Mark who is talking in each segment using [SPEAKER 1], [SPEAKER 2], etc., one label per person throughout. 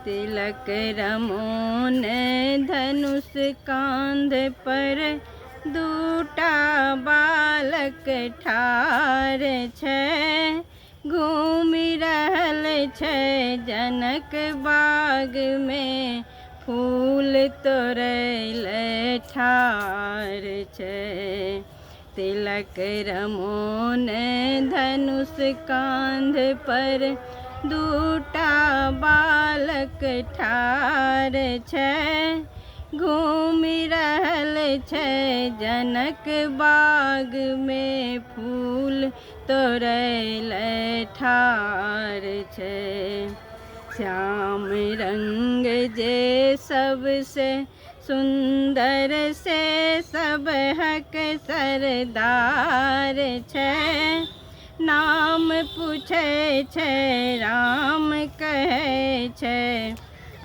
[SPEAKER 1] तिलक रमोन धनुष कांध पर, दूटा बालक ठार छै। घूमि रहल छै जनक बाग में, फूल तोड़ैले ठार छै। तिलक रमोन धनुष कांध पर, दूटा बालक ठार छै। घूमि रहल छै जनक बाग में, फूल तोड़ैले ठार छै। श्याम रंग जे सबसे सुंदर, से सबहक सरदार छै। नाम पूछे छै राम कहै छै,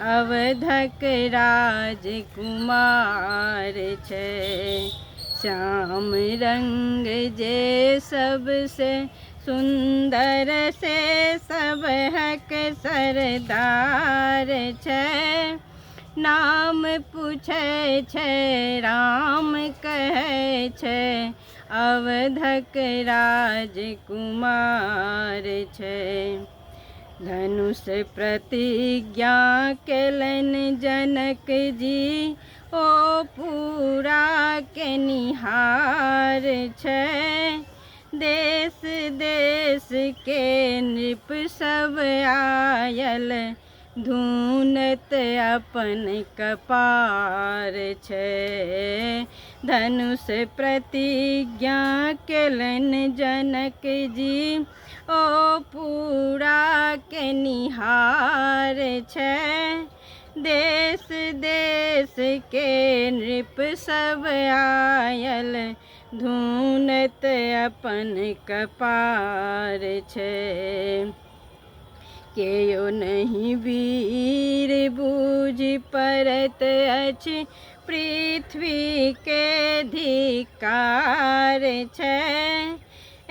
[SPEAKER 1] अवधक राजकुमार छै। श्याम रंग जे सबसे सुंदर, से सबहक सरदार छै। नाम पूछे छै राम कहै छै, अवधक राजकुमार छै। धनुष प्रतिज्ञा केलन जनक जी, ओ पूरा केनिहार छै। देश देश के नृप सब आयल, धुनत अपन कपार छै। धनुष प्रतिज्ञा केलन जनक जी, ओ पूरा केनिहार छै। देश देश के नृप सब आयल, धुनत अपन कपार छै। केयो नहीं वीर बूझि पड़त अछि, पृथ्वी के धिक्कार छै।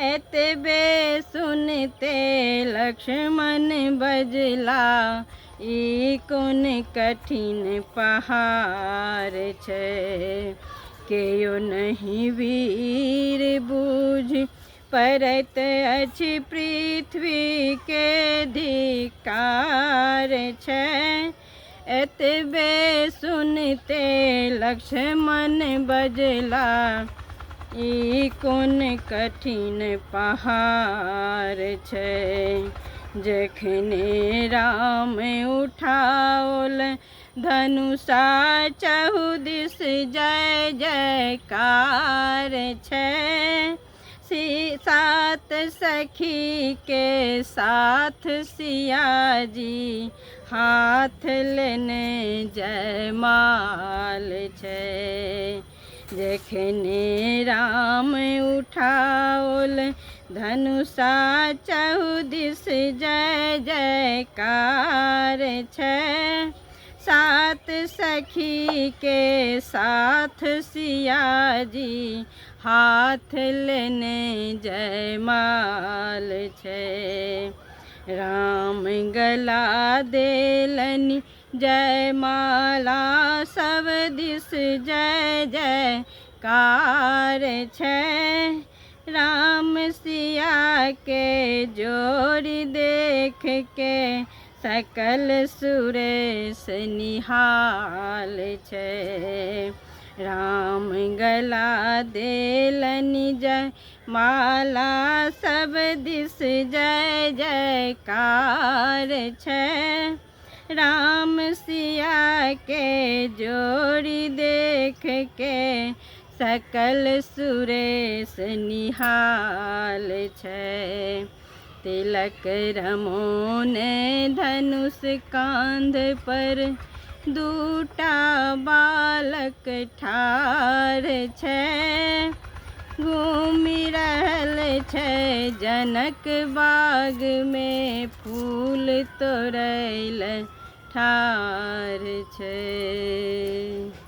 [SPEAKER 1] एतबे सुनते लक्ष्मण बजला, ई कोन कठिन पहाड़ छै। केयो नहीं वीर बूझि पड़त अछि, पृथ्वी के धिक्कार छै। एतबे सुनते लक्ष्मण बजला, ई कोन कठिन पहाड़ छै। जखने राम उठाओल धनुषा, चहुदिस जय जयकार छै। सात सखी के साथ सिया जी, हाथ लेने जयमाल छै। जखने राम उठाओल धनुषा, चहुदिस जय जयकार छै। सात सखी के साथ सिया जी, हाथ लेने जयमाल छै। राम गला देलनि जयमाला, सब दिस जय जयकार छै। राम सिया के जोड़ी देख के, सकल सुरेश निहाल छै। राम गला देलनि जयमाला, सब दिस जय जयकार छै। राम सिया के जोड़ी देख के, सकल सुरेश निहाल छै। तिलक रमोन धनुष कांध पर, दूटा बालक ठार छै। घूमि रहल छै जनक बाग में, फूल तोड़ैले ठार छै।